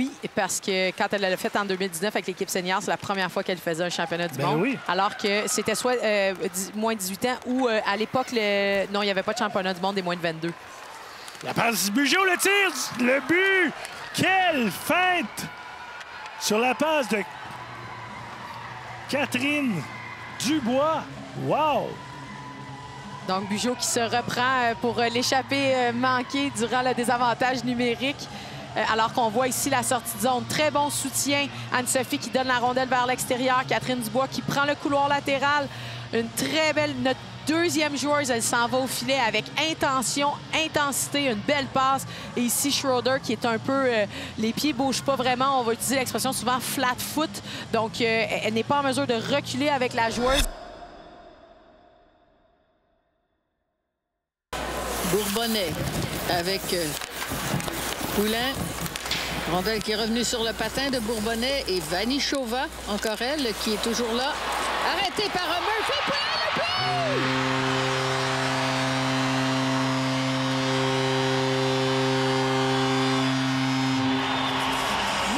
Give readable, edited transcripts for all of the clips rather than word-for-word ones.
Oui, parce que quand elle l'a fait en 2019 avec l'équipe senior, c'est la première fois qu'elle faisait un championnat du monde. Oui. Alors que c'était soit moins de 18 ans ou à l'époque, non, il n'y avait pas de championnat du monde des moins de 22. La passe du Bugeaud, le tir, le but! Quelle feinte! Sur la passe de Catherine Dubois. Wow! Donc, Bugeaud qui se reprend pour l'échappée manquée durant le désavantage numérique. Alors qu'on voit ici la sortie de zone. Très bon soutien. Anne-Sophie qui donne la rondelle vers l'extérieur. Catherine Dubois qui prend le couloir latéral. Une très belle... Notre deuxième joueuse, elle s'en va au filet avec intention, intensité, une belle passe. Et ici, Schroeder qui est un peu... les pieds ne bougent pas vraiment. On va utiliser l'expression souvent flat foot. Donc, elle n'est pas en mesure de reculer avec la joueuse. Bourbonnais avec Poulain. Rondelle qui est revenue sur le patin de Bourbonnais et Vanichova, encore elle, qui est toujours là. Arrêté par Murphy. Poulain, le but!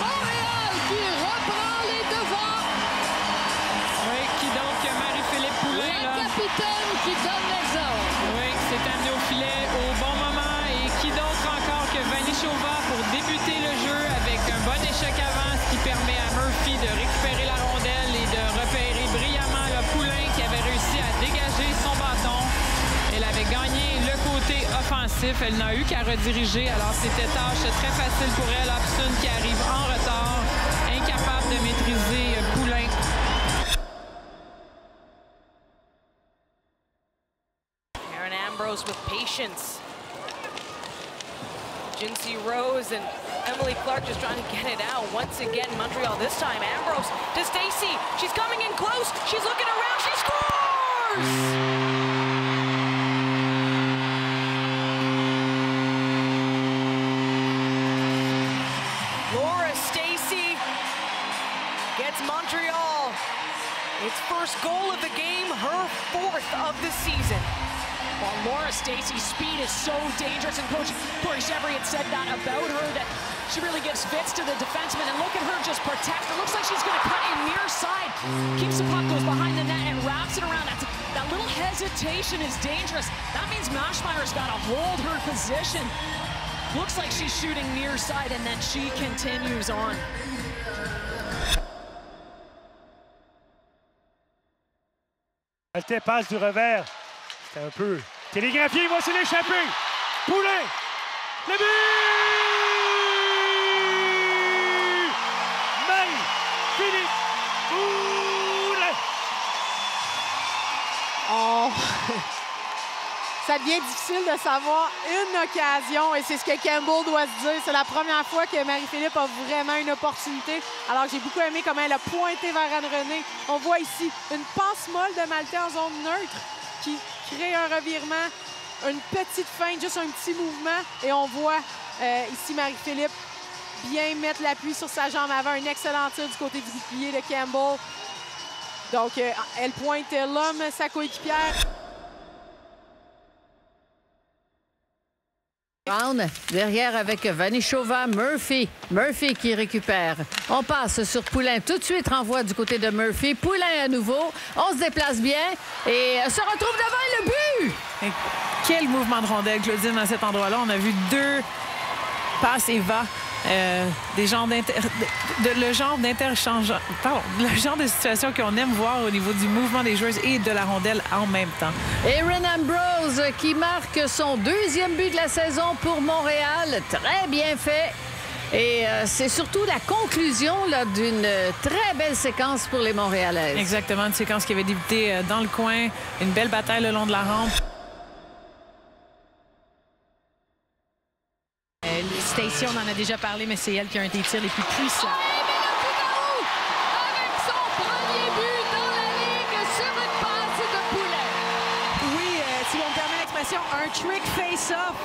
Montréal qui reprend les devants. Oui, qui donc Marie-Philippe Poulain. La capitaine qui donne l'exemple. Oui, qui s'est amené au filet au bon moment. Et qui d'autre encore que Vanichova pour débuter le jeu avec un bon échec avant, ce qui permet à Murphy de récupérer la rondelle et de repérer brillamment le Poulain qui avait réussi à dégager son bâton. Elle avait gagné le côté offensif. Elle n'a eu qu'à rediriger. Alors, c'était tâche très facile pour elle. Hobson qui arrive en retard, incapable de maîtriser Poulain. Aaron Ambrose with patience. Jinsey Rose and Emily Clark just trying to get it out. Once again, Montreal this time. Ambrose to Stacy. She's coming in close. She's looking around. She scores! Gets Montreal its first goal of the game, her fourth of the season. Well, Laura Stacey's speed is so dangerous, and Coach Corey Chevry had said that about her, that she really gives fits to the defenseman, and look at her just protect. It looks like she's going to cut in near side. Keeps the puck, goes behind the net, and wraps it around. That little hesitation is dangerous. That means Maschmeyer's got to hold her position. Looks like she's shooting near side, and then she continues on. Elle passe du revers. C'était un peu télégraphié. Voici l'échappée. Poulain. Le but! Marie-Philippe Poulain. Oh. Ça devient difficile de savoir une occasion et c'est ce que Campbell doit se dire. C'est la première fois que Marie-Philippe a vraiment une opportunité. Alors j'ai beaucoup aimé comment elle a pointé vers Anne-Renée. On voit ici une passe molle de Maltais en zone neutre qui crée un revirement, une petite feinte, juste un petit mouvement. Et on voit ici Marie-Philippe bien mettre l'appui sur sa jambe avant. Un excellent tir du côté du bouclier de Campbell. Donc elle pointe l'homme, sa coéquipière. Derrière avec Vanichova, Murphy. Murphy qui récupère. On passe sur Poulain. Tout de suite renvoi du côté de Murphy. Poulain à nouveau. On se déplace bien et se retrouve devant le but. Et quel mouvement de rondelle, Claudine, à cet endroit-là. On a vu deux passes et va. Le genre de situation qu'on aime voir au niveau du mouvement des joueuses et de la rondelle en même temps. Erin Ambrose qui marque son deuxième but de la saison pour Montréal. Très bien fait. Et c'est surtout la conclusion d'une très belle séquence pour les Montréalaises. Exactement, une séquence qui avait débuté dans le coin. Une belle bataille le long de la rampe. Stacy, on en a déjà parlé, mais c'est elle qui a un des tirs les plus puissants. Avec son premier but dans la ligue sur une passe de Poulain. Oui, si on me permet l'expression, un trick face-off.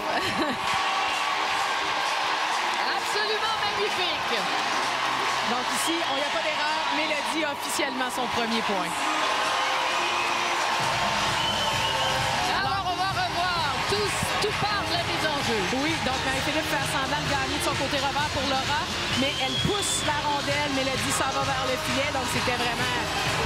Absolument magnifique. Donc ici, il n'y a pas d'erreur. Mélodie a officiellement son premier point. Alors, on va revoir tout part de la mise en jeu. Oui, donc Marie-Philippe Marie-Philippe fait semblant de gagner de son côté revers pour Laura, mais elle pousse la rondelle. Mélodie s'en va vers le filet, donc c'était vraiment...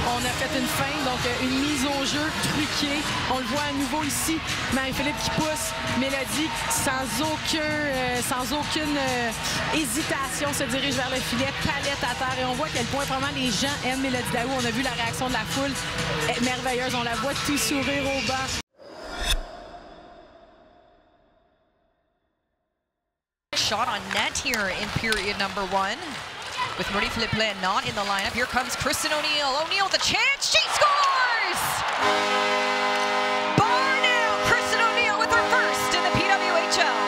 On a fait une feinte, donc une mise au jeu truquée. On le voit à nouveau ici. Marie-Philippe qui pousse. Mélodie sans aucune hésitation se dirige vers le filet, palette à terre. Et on voit à quel point vraiment les gens aiment Mélodie Daou. On a vu la réaction de la foule merveilleuse. On la voit tout sourire au banc. Shot on net here in period number 1. With Marie-Philippe Poulin not in the lineup. Here comes Kristen O'Neill. O'Neill with a chance. She scores! Bar now. Kristen O'Neill with her first in the PWHL.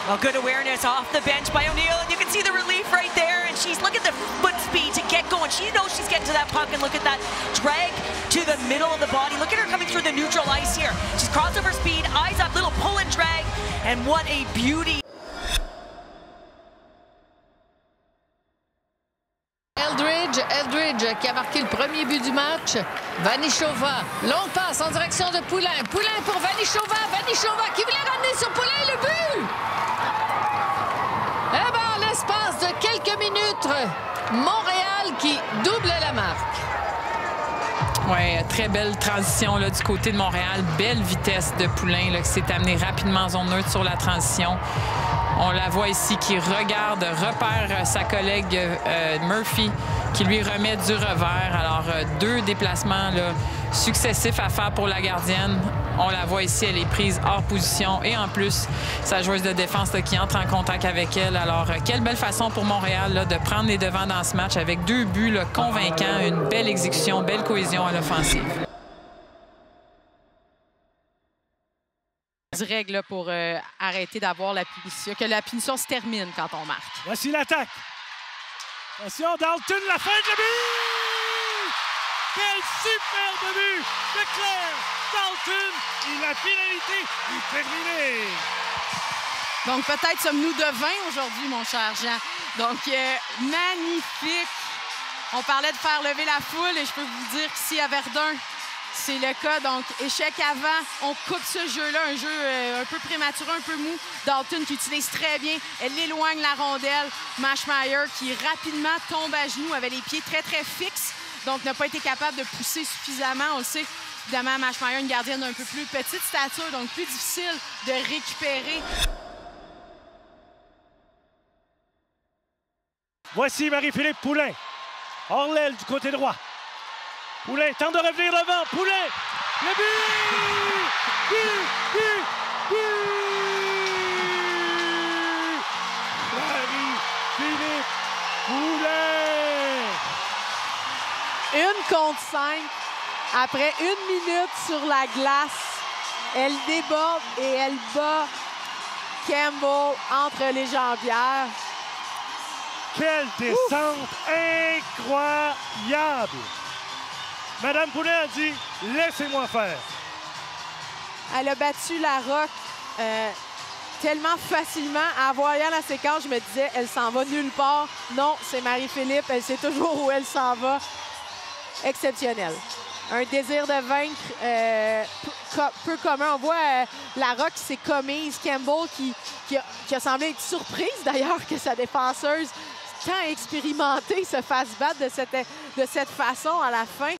Well, good awareness off the bench by O'Neill, and you can see the relief right there. And she's look at the foot speed to get going. She knows she's getting to that puck, and look at that drag to the middle of the body. Look at her coming through the neutral ice here. She's crossover speed, eyes up, little pull and drag, and what a beauty. Eldridge qui a marqué le premier but du match. Vanichova, longue passe en direction de Poulin. Poulin pour Vanichova. Vanichova qui voulait ramener sur Poulin le but. Eh bien, en l'espace de quelques minutes, Montréal qui double la marque. Oui, très belle transition là, du côté de Montréal. Belle vitesse de Poulin là, qui s'est amené rapidement en zone neutre sur la transition. On la voit ici qui regarde, repère sa collègue Murphy qui lui remet du revers. Alors, 2 déplacements là, successifs à faire pour la gardienne. On la voit ici, elle est prise hors position. Et en plus, sa joueuse de défense là, qui entre en contact avec elle. Alors, quelle belle façon pour Montréal là, de prendre les devants dans ce match avec 2 buts là, convaincants, une belle exécution, belle cohésion à l'offensive. Règle pour arrêter d'avoir la punition, que la punition se termine quand on marque. Voici l'attaque. Attention, Dalton, la fin de but! Quel superbe but de Claire Dalton! Et la finalité est terminée. Donc, peut-être sommes-nous de 20 aujourd'hui, mon cher Jean. Donc, magnifique. On parlait de faire lever la foule et je peux vous dire qu'ici, à Verdun, c'est le cas. Donc, échec avant. On coupe ce jeu-là, un jeu un peu prématuré, un peu mou. Dalton qui utilise très bien. Elle éloigne la rondelle. Mashmeyer qui rapidement tombe à genoux, avait les pieds très, très fixes. Donc, n'a pas été capable de pousser suffisamment. On le sait, évidemment, Mashmeyer, une gardienne d'un peu plus petite stature, donc plus difficile de récupérer. Voici Marie-Philippe Poulin. Hors l'aile du côté droit. Poulin tente de revenir devant. Poulin! Le but! But! Marie-Philippe Poulin! 1 contre 5. Après 1 minute sur la glace, elle déborde et elle bat Campbell entre les jambières. Quelle descente incroyable! Madame Poulin a dit « Laissez-moi faire ». Elle a battu la Rock tellement facilement. En voyant la séquence, je me disais « Elle s'en va nulle part ». Non, c'est Marie-Philippe. Elle sait toujours où elle s'en va. Exceptionnel. Un désir de vaincre peu commun. On voit la Rock qui s'est commise. Campbell qui a semblé être surprise d'ailleurs que sa défenseuse, tant expérimentée, se fasse battre de cette façon à la fin.